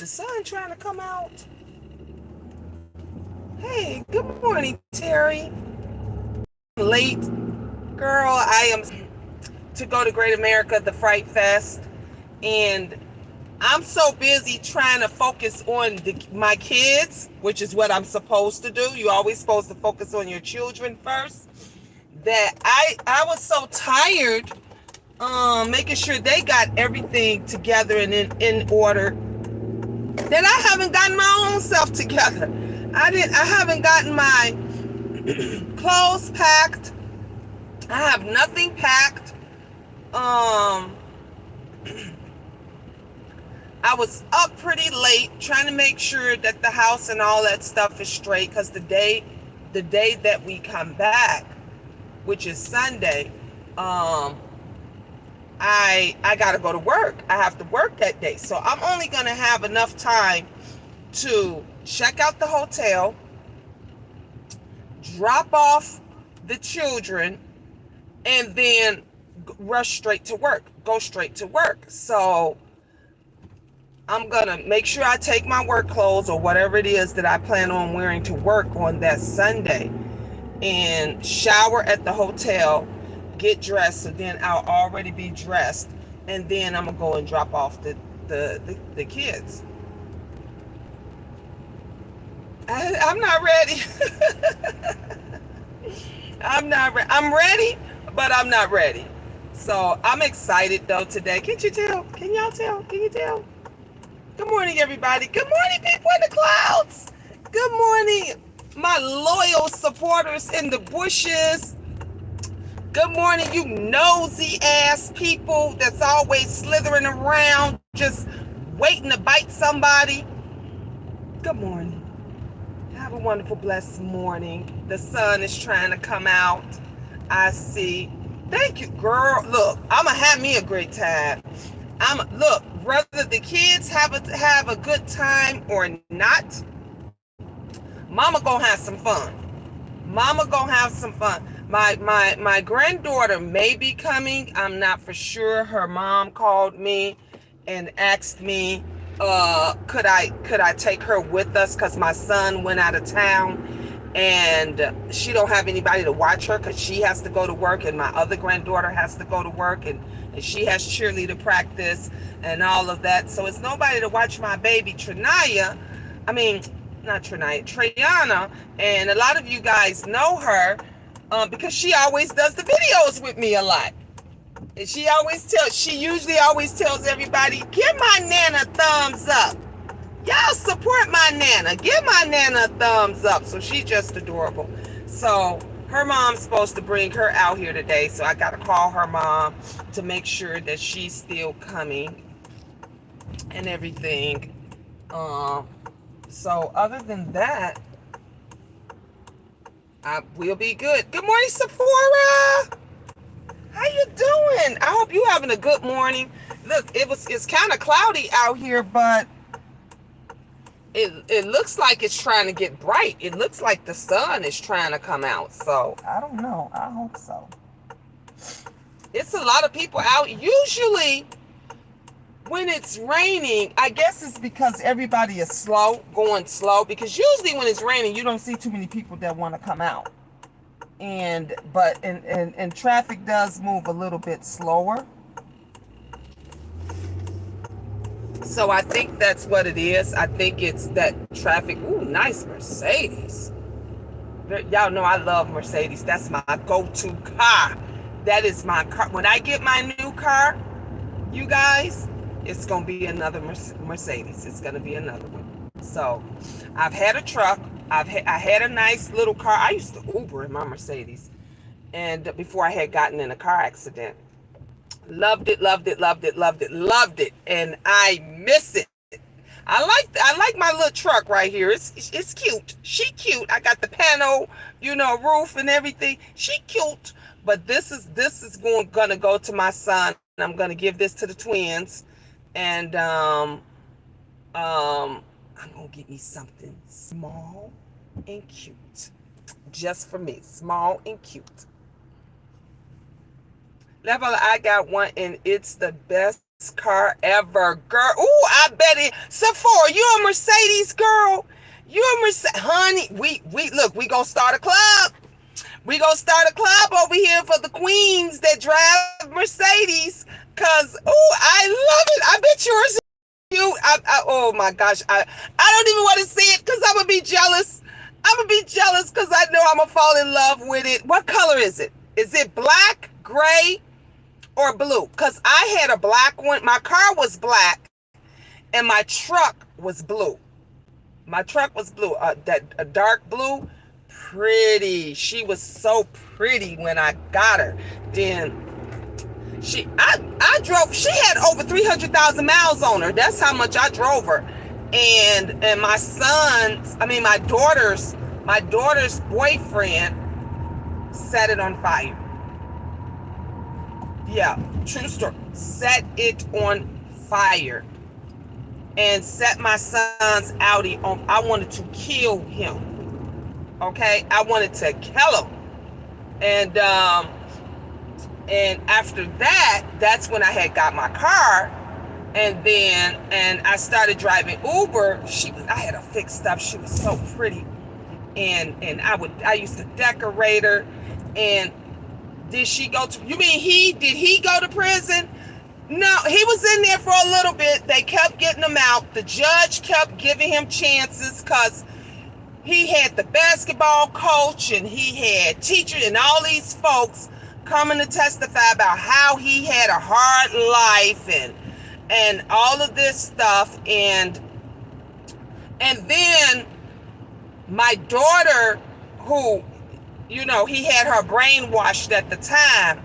the sun trying to come out? Hey, good morning, Terry. Late, girl. I am to go to Great America, the Fright Fest, and I'm so busy trying to focus on my kids, which is what I'm supposed to do. You're always supposed to focus on your children first. That I was so tired, making sure they got everything together and in order, that I haven't gotten my own self together. I haven't gotten my clothes packed. I have nothing packed. I was up pretty late trying to make sure that the house and all that stuff is straight, because the day that we come back, which is Sunday, I gotta go to work. I have to work that day. So I'm only gonna have enough time to check out the hotel, drop off the children, and then rush straight to work, go straight to work. So I'm gonna make sure I take my work clothes or whatever it is that I plan on wearing to work on that Sunday, and shower at the hotel, get dressed, so then I'll already be dressed, and then I'm gonna go and drop off the kids. I'm not ready. I'm ready, but I'm not ready. So I'm excited though today. Can't you tell? Can y'all tell? Can you tell? Good morning, everybody. Good morning, people in the clouds. Good morning, my loyal supporters in the bushes. Good morning, you nosy ass people that's always slithering around, just waiting to bite somebody. Good morning. Have a wonderful, blessed morning. The sun is trying to come out. I see. Thank you, girl. Look, I'ma have me a great time. Look, whether the kids have a good time or not, mama gonna have some fun. Mama gonna have some fun. My granddaughter may be coming. I'm not for sure. Her mom called me and asked me, could I take her with us, because my son went out of town and she don't have anybody to watch her, because she has to go to work and my other granddaughter has to go to work, and she has cheerleader practice and all of that. So it's nobody to watch my baby Trinaya. I mean, not Trinaya, Trayana. And a lot of you guys know her because she always does the videos with me a lot. And she usually always tells everybody, give my Nana a thumbs up. Y'all support my Nana. Give my Nana a thumbs up. So she's just adorable. So her mom's supposed to bring her out here today. So I got to call her mom to make sure that she's still coming and everything. So other than that, we'll be good. Good morning, Sephora. How you doing? I hope you having a good morning. Look, it's kind of cloudy out here, but it looks like it's trying to get bright. It looks like the sun is trying to come out. So I don't know. I hope so. It's a lot of people out. Usually when it's raining, I guess it's because everybody is going slow, because usually when it's raining, you don't see too many people that want to come out. And traffic does move a little bit slower. So I think that's what it is. I think it's that traffic. Ooh, nice Mercedes. Y'all know I love Mercedes. That's my go-to car. That is my car. When I get my new car, you guys, it's going to be another Mercedes. It's going to be another one. So I've had a truck. I had a nice little car. I used to Uber in my Mercedes, and before I had gotten in a car accident. Loved it, loved it, loved it, loved it, loved it, and I miss it. I like my little truck right here. It's cute. She cute. I got the panel, roof and everything. She cute. But this is gonna go to my son. I'm gonna give this to the twins, and I'm gonna get me something small and cute, just for me. Small and cute. Level, I got one, and it's the best car ever, girl. Ooh, I bet it. Sephora, you a Mercedes girl? You a Mercedes, honey? We look. We gonna start a club. We gonna start a club over here for the queens that drive Mercedes. Cause ooh, I love it. I bet yours is cute. Oh my gosh, I don't even want to see it because I'm gonna be jealous. I'm gonna be jealous because I know I'm gonna fall in love with it. What color is it? Is it black, gray, or blue? Because I had a black one. My car was black, and my truck was blue. My truck was blue. That a dark blue, pretty. She was so pretty when I got her. Then I drove. She had over 300,000 miles on her. That's how much I drove her. And my daughter's boyfriend set it on fire. Yeah, true story. Set it on fire and set my son's Audi on. I wanted to kill him. Okay, I wanted to kill him. And after that, that's when I had got my car. And I started driving Uber. I had her fixed up. She was so pretty. And I used to decorate her. And did he go to prison? No, he was in there for a little bit. They kept getting him out. The judge kept giving him chances because he had the basketball coach and he had teachers and all these folks coming to testify about how he had a hard life and all of this stuff. And then my daughter, who, he had her brainwashed at the time,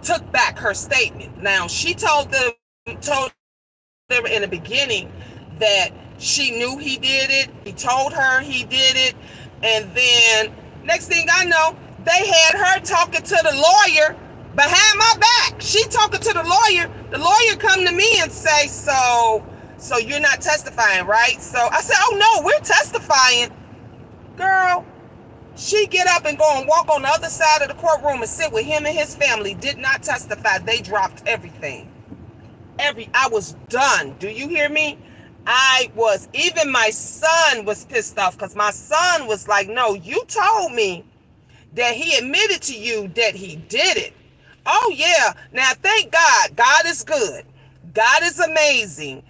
took back her statement. Now, she told them in the beginning that she knew he did it. He told her he did it. And then next thing I know, they had her talking to the lawyer behind my back. She talking to the lawyer. The lawyer come to me and say, so you're not testifying, right? So I said, oh no, we're testifying. Girl, she get up and go and walk on the other side of the courtroom and sit with him and his family. Did not testify. They dropped everything. I was done. Do you hear me? Even my son was pissed off because my son was like, no, you told me that he admitted to you that he did it. Oh yeah. Now thank God. God is good. God is amazing.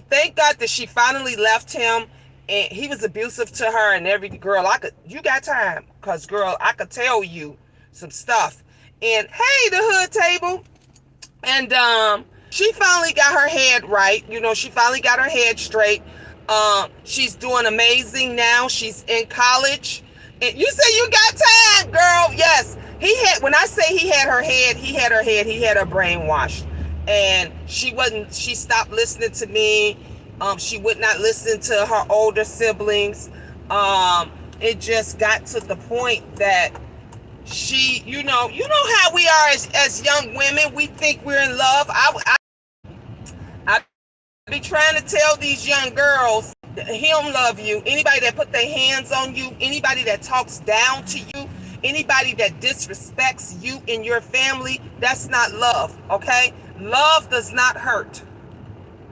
Thank God that she finally left him, and he was abusive to her and every girl. You got time, cause girl, I could tell you some stuff. And hey, the hood table. And she finally got her head right. She finally got her head straight. She's doing amazing now. She's in college. And you say you got time, girl. Yes. When I say he had her head, he had her brainwashed. And she stopped listening to me. She would not listen to her older siblings. It just got to the point that she, you know how we are as young women. We think we're in love. I be trying to tell these young girls that he don't love you. Anybody that put their hands on you, anybody that talks down to you, anybody that disrespects you and your family, that's not love, okay? Love does not hurt.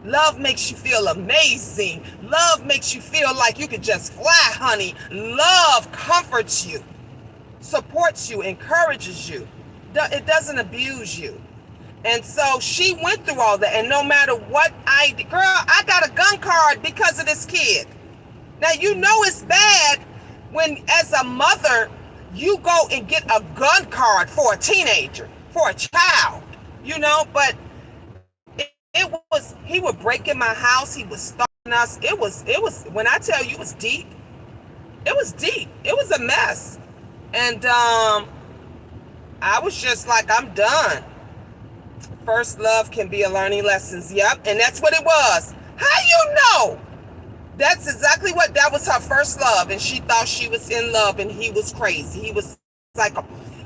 Love makes you feel amazing. Love makes you feel like you could just fly, honey. Love comforts you, supports you, encourages you. It doesn't abuse you. And so she went through all that. And no matter what girl, I got a gun card because of this kid. Now, it's bad when, as a mother, you go and get a gun card for a teenager, for a child, but he would break in my house. He was stalking us. It was, when I tell you it was deep, it was deep. It was a mess. And I was just like, I'm done. First love can be a learning lessons. Yep. And that's what it was. How you know? That's exactly that was her first love. And she thought she was in love, and he was crazy. He was like,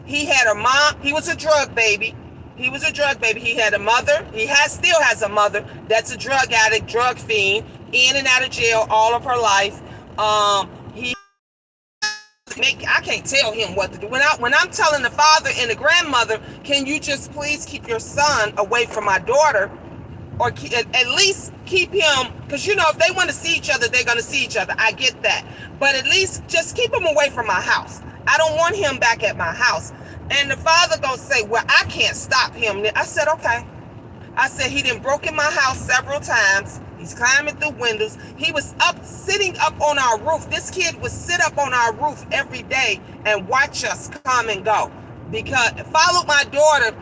he had a mom. He was a drug baby. He had a mother. Still has a mother that's a drug addict, drug fiend, in and out of jail all of her life. He I can't tell him what to do. When I'm telling the father and the grandmother, can you just please keep your son away from my daughter, or at least keep him, because if they want to see each other, they're going to see each other. I get that, but at least just keep him away from my house. I don't want him back at my house. And the father gonna say, well, I can't stop him. I said, okay. I said, he done broke in my house several times. He's climbing through windows. He was sitting up on our roof. This kid would sit up on our roof every day and watch us come and go. Because follow my daughter,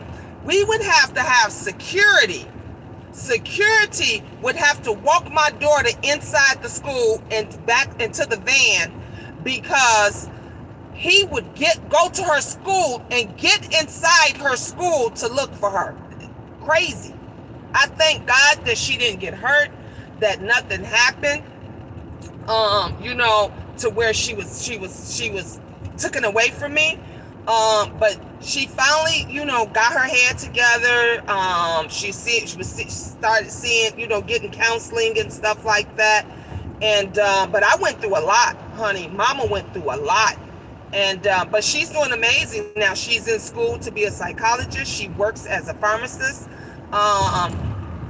we would have to have security. Security would have to walk my daughter inside the school and back into the van, because he would go to her school and get inside her school to look for her. Crazy. I thank God that she didn't get hurt, that nothing happened, to where she was taken away from me. But she finally, got her head together. She started seeing, getting counseling and stuff like that. And, but I went through a lot, honey. Mama went through a lot. And, but she's doing amazing now. She's in school to be a psychologist. She works as a pharmacist.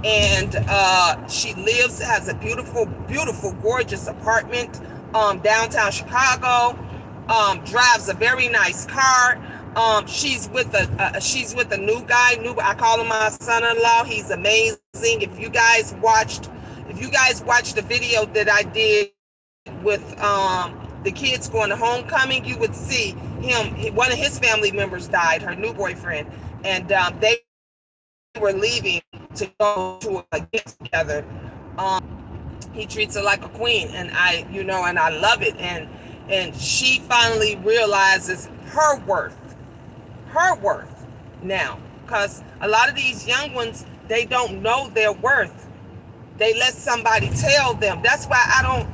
And she has a beautiful, beautiful, gorgeous apartment, downtown Chicago. Drives a very nice car. She's with a new guy. I call him my son-in-law. He's amazing. If you guys watched the video that I did with the kids going to homecoming, you would see him. One of his family members died, her new boyfriend, and they were leaving to go to a get together. He treats her like a queen, and I love it. And she finally realizes her worth now, because a lot of these young ones, they don't know their worth. They let somebody tell them. That's why I don't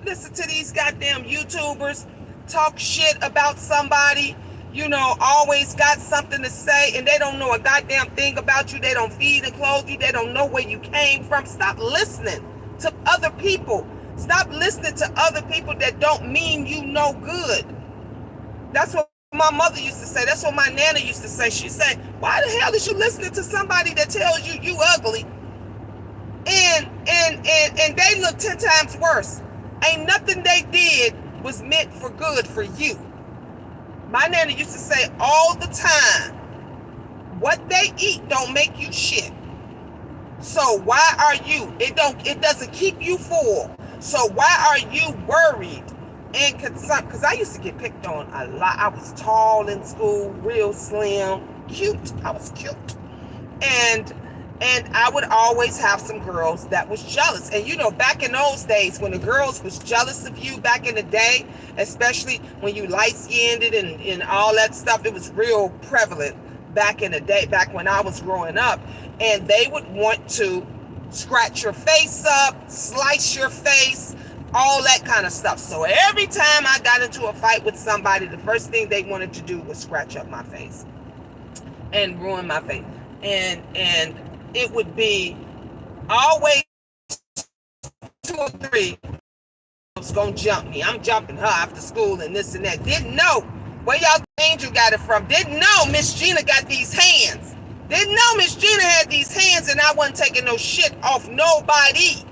listen to these goddamn YouTubers talk shit about somebody, always got something to say, and they don't know a goddamn thing about you. They don't feed and clothe you. They don't know where you came from. Stop listening to other people. Stop listening to other people that don't mean you no good. That's what my mother used to say. That's what my nana used to say. She said, why the hell is you listening to somebody that tells you you ugly? And they look 10 times worse. Ain't nothing they did was meant for good for you. My nana used to say all the time, what they eat don't make you shit. So why are you? It doesn't keep you full. So why are you worried and concerned? Because I used to get picked on a lot. I was tall in school, real slim, cute. I was cute. And I would always have some girls that was jealous. And back in those days, when the girls was jealous of you back in the day, especially when you light-skinned and all that stuff, it was real prevalent back in the day, back when I was growing up. And they would want to scratch your face up, slice your face, all that kind of stuff. So every time I got into a fight with somebody, the first thing they wanted to do was scratch up my face and ruin my face. And it would be always 2 or 3 was gonna jump me. I'm jumping her after school and this and that. Didn't know where y'all Angel got it from. Didn't know Miss Gina got these hands. Didn't know Miss Gina had these hands, and I wasn't taking no shit off nobody.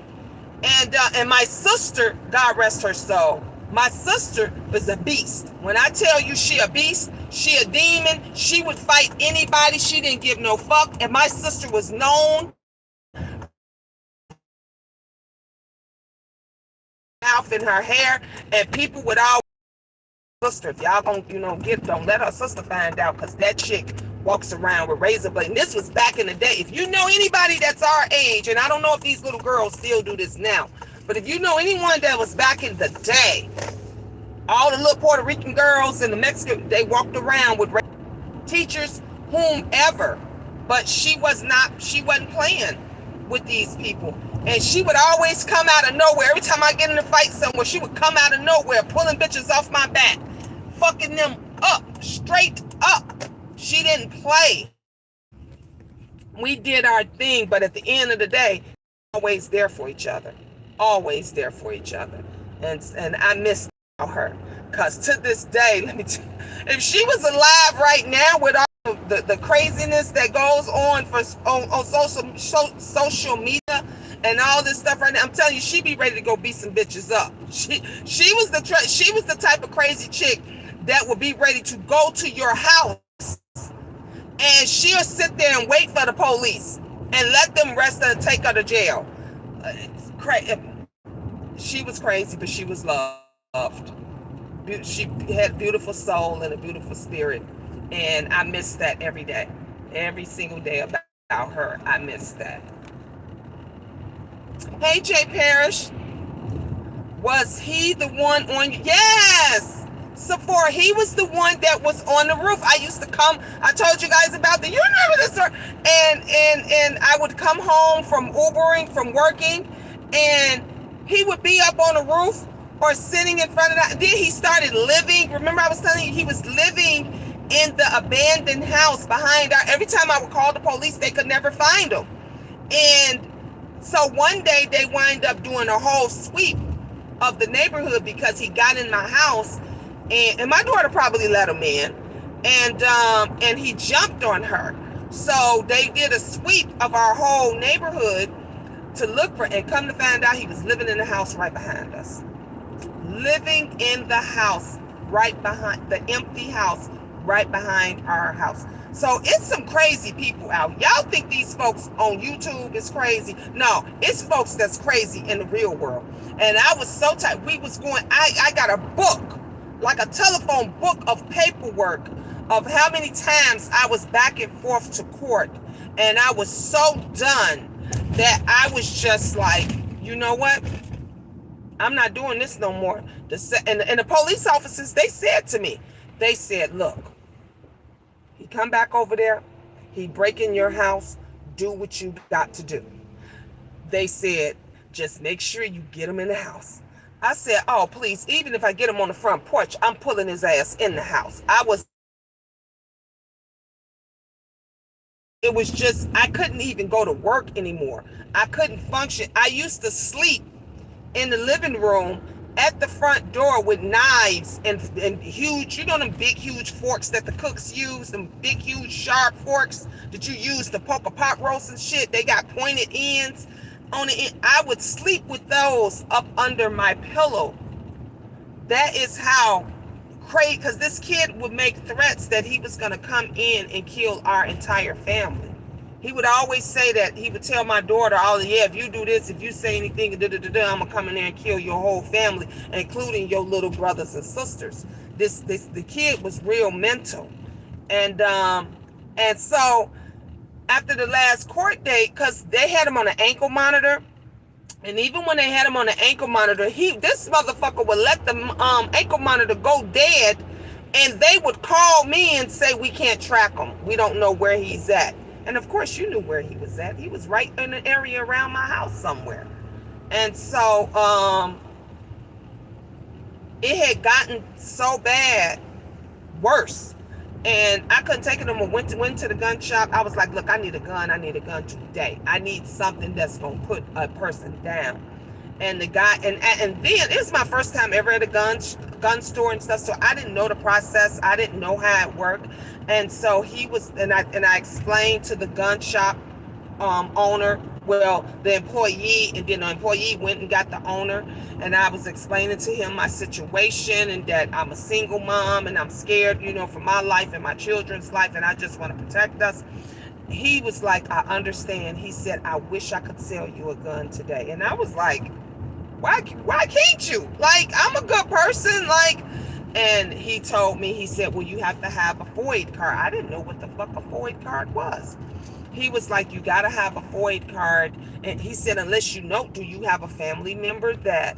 And my sister, God rest her soul, my sister was a beast. When I tell you she a beast, she a demon. She would fight anybody. She didn't give no fuck. And my sister was known mouth in her hair, and people would always, sister, if y'all don't let her sister find out, because that chick walks around with razor blade. And this was back in the day. If you know anybody that's our age, and I don't know if these little girls still do this now, but if you know anyone that was back in the day, all the little Puerto Rican girls and the Mexican, they walked around with teachers, whomever, but she wasn't playing with these people. And she would always come out of nowhere. Every time I get in a fight somewhere, she would come out of nowhere, pulling bitches off my back, fucking them up, straight up. She didn't play. We did our thing, but at the end of the day, always there for each other. Always there for each other. And I miss her. Because to this day, let me tell you, if she was alive right now with all the craziness that goes on on social media and all this stuff right now, I'm telling you, she'd be ready to go beat some bitches up. She was the type of crazy chick that would be ready to go to your house and she'll sit there and wait for the police and let them arrest her and take her to jail. She was crazy, but she was loved. She had a beautiful soul and a beautiful spirit, and I miss that every day. Every single day about her, I miss that. Hey, Jay Parrish. Was he the one on? Yes! Sephora, he was the one that was on the roof. I used to come, I told you guys about you remember this, sir? And I would come home from Ubering, from working, and he would be up on the roof or sitting in front of that. Then he started living. Remember I was telling you, he was living in the abandoned house behind our, every time I would call the police, they could never find him. And so one day they wind up doing a whole sweep of the neighborhood because he got in my house, and my daughter probably let him in, and he jumped on her. So they did a sweep of our whole neighborhood to look for, and come to find out he was living in the house right behind us. Living in the house right behind, the empty house right behind our house. So it's some crazy people out. Y'all think these folks on YouTube is crazy? No, it's folks that's crazy in the real world. And I was so tired. We was going, I got a book, like a telephone book of paperwork of how many times I was back and forth to court. And I was so done that I was just like, you know what? I'm not doing this no more. And the police officers, they said to me, they said, look, he come back over there, he break in your house, do what you got to do. They said, just make sure you get him in the house. I said, oh, please, even if I get him on the front porch, I'm pulling his ass in the house. It was just, I couldn't even go to work anymore. I couldn't function. I used to sleep in the living room at the front door with knives and huge, you know, them big, huge forks that the cooks use, them big, huge, sharp forks that you use to poke a pot roast and shit. They got pointed ends on the end. I would sleep with those up under my pillow. That is how crazy, because this kid would make threats that he was going to come in and kill our entire family. He would always say that. He would tell my daughter, oh yeah, if you do this, if you say anything, I'm gonna come in there and kill your whole family, including your little brothers and sisters. The kid was real mental. And so after the last court date, because they had him on an ankle monitor, and even when they had him on an ankle monitor, this motherfucker would let the ankle monitor go dead, and they would call me and say, we can't track him, we don't know where he's at. And of course, you knew where he was at. He was right in the area around my house somewhere. And so it had gotten so bad, worse. And I couldn't take it anymore. Went to the gun shop. I was like, look, I need a gun. I need a gun today. I need something that's going to put a person down. And the guy, and then it was my first time ever at a gun store and stuff. So I didn't know the process. I didn't know how it worked. And so he was, and I explained to the gun shop owner, well, the employee, and then the employee went and got the owner, and I was explaining to him my situation and that I'm a single mom and I'm scared, you know, for my life and my children's life, and I just want to protect us. He was like, I understand. He said, I wish I could sell you a gun today. And I was like, why can't you? Like, I'm a good person, like. And he told me, he said, well, you have to have a FOID card. I didn't know what the fuck a FOID card was. He was like, you got to have a FOID card. And he said, unless you know, do you have a family member that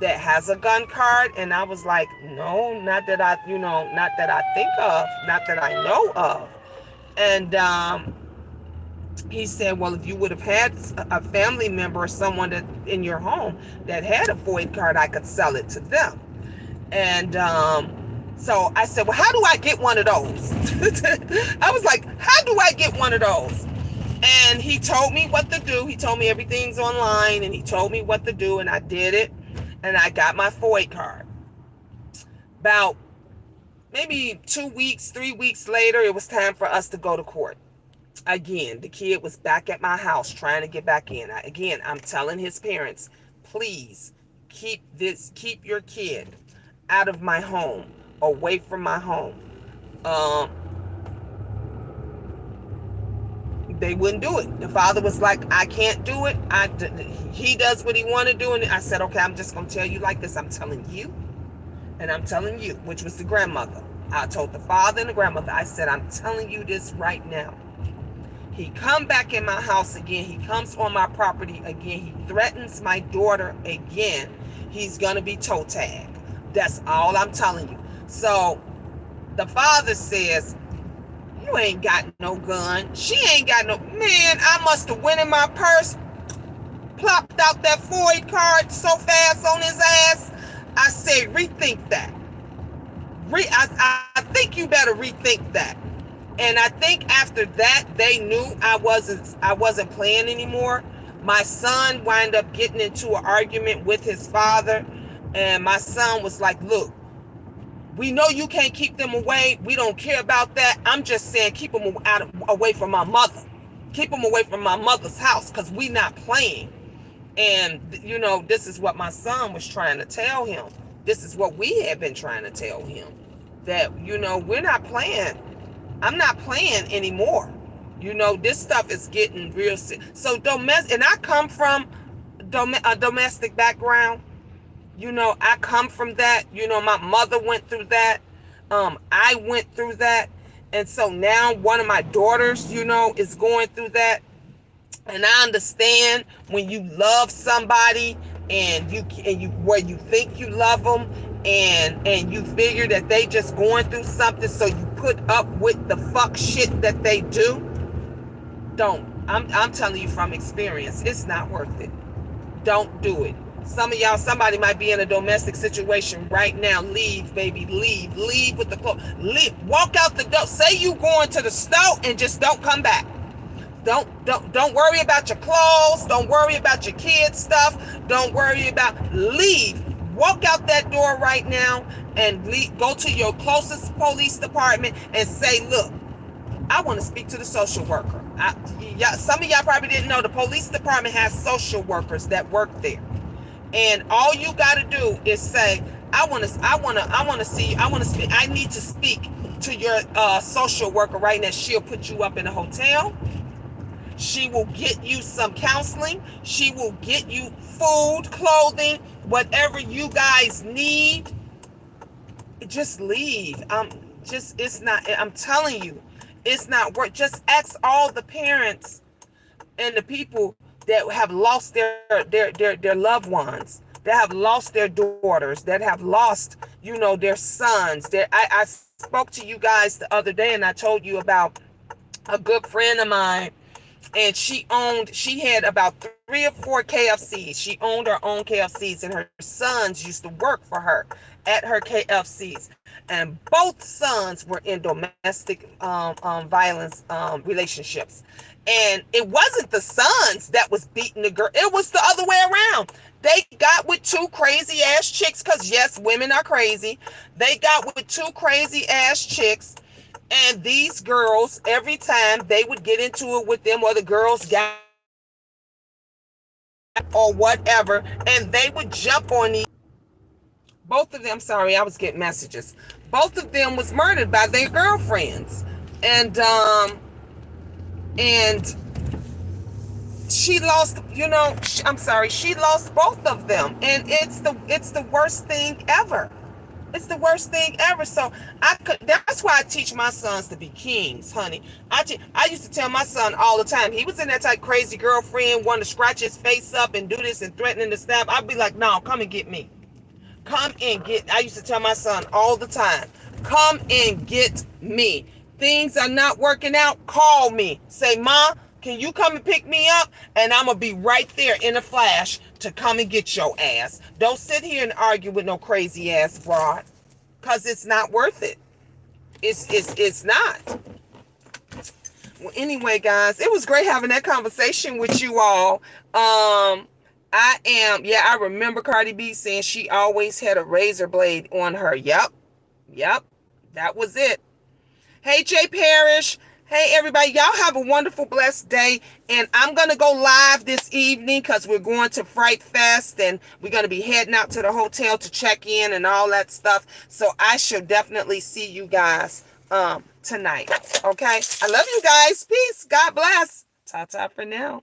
has a gun card? And I was like, no, not that I think of, not that I know of. And he said, well, if you would have had a family member or someone that in your home that had a FOID card, I could sell it to them. And so I said, well, how do I get one of those? I was like, how do I get one of those? And he told me what to do. He told me everything's online, and he told me what to do, and I did it, and I got my FOID card. About maybe 2 weeks, 3 weeks later, it was time for us to go to court. Again, the kid was back at my house trying to get back in. Again, I'm telling his parents, please keep your kid out of my home, away from my home. Um, they wouldn't do it. The father was like, I can't do it. He does what he want to do. And I said, okay, I'm just going to tell you like this. I'm telling you, and I'm telling you, which was the grandmother. I told the father and the grandmother, I said, I'm telling you this right now. He come back in my house again. He comes on my property again. He threatens my daughter again. He's going to be toe tagged. That's all I'm telling you. So the father says, you ain't got no gun. She ain't got no. Man, I must have went in my purse, plopped out that FOID card so fast on his ass. I said, rethink that. I think you better rethink that. And I think after that, they knew I wasn't playing anymore. My son wound up getting into an argument with his father, and my son was like, look, we know you can't keep them away. We don't care about that. I'm just saying keep them away from my mother. Keep them away from my mother's house, because we not playing. And, this is what my son was trying to tell him. This is what we had been trying to tell him. That, we're not playing. I'm not playing anymore. This stuff is getting real sick. So domestic, and I come from a domestic background. I come from that. My mother went through that. I went through that. And so now one of my daughters, is going through that. And I understand when you love somebody and you where you think you love them, and you figure that they just going through something, so you put up with the fuck shit that they do. Don't. I'm telling you from experience, it's not worth it. Don't do it. Some of y'all, somebody might be in a domestic situation right now. Leave, baby, leave with the clothes. Leave, walk out the door. Say you going to the store and just don't come back. Don't worry about your clothes. Don't worry about your kids' stuff. Don't worry about. Leave. Walk out that door right now and leave, go to your closest police department and say, look, I want to speak to the social worker. Some of y'all probably didn't know the police department has social workers that work there. And all you got to do is say, I want to see, I need to speak to your social worker right now. She'll put you up in a hotel. She will get you some counseling. She will get you food, clothing, whatever you guys need. Just leave. It's not, I'm telling you, it's not worth. Just ask all the parents and the people that have lost their loved ones, that have lost their daughters, that have lost, their sons. I spoke to you guys the other day, and I told you about a good friend of mine. And she had about 3 or 4 KFCs. She owned her own KFCs, and her sons used to work for her at her KFCs. And both sons were in domestic violence relationships. And it wasn't the sons that was beating the girl. It was the other way around. They got with 2 crazy ass chicks, because yes, women are crazy. They got with 2 crazy ass chicks. And these girls, every time they would get into it with them, or the girls got or whatever, and they would jump on these. Both of them, sorry, I was getting messages. Both of them was murdered by their girlfriends. And she lost, she lost both of them. And it's the worst thing ever. It's the worst thing ever. So that's why I teach my sons to be kings, honey. I used to tell my son all the time, he was in that type crazy girlfriend, wanted to scratch his face up and do this and threatening to stab. I'd be like, no, come and get me. I used to tell my son all the time, come and get me. Things are not working out, call me. Say, Ma, can you come and pick me up? And I'm going to be right there in a flash to come and get your ass. Don't sit here and argue with no crazy ass broad, because it's not worth it. It's not. Well, anyway, guys, it was great having that conversation with you all. I remember Cardi B saying she always had a razor blade on her. Yep. Yep, that was it. Hey, Jay Parrish. Hey, everybody. Y'all have a wonderful, blessed day. And I'm going to go live this evening because we're going to Fright Fest and we're going to be heading out to the hotel to check in and all that stuff. So I shall definitely see you guys tonight. Okay? I love you guys. Peace. God bless. Ta-ta for now.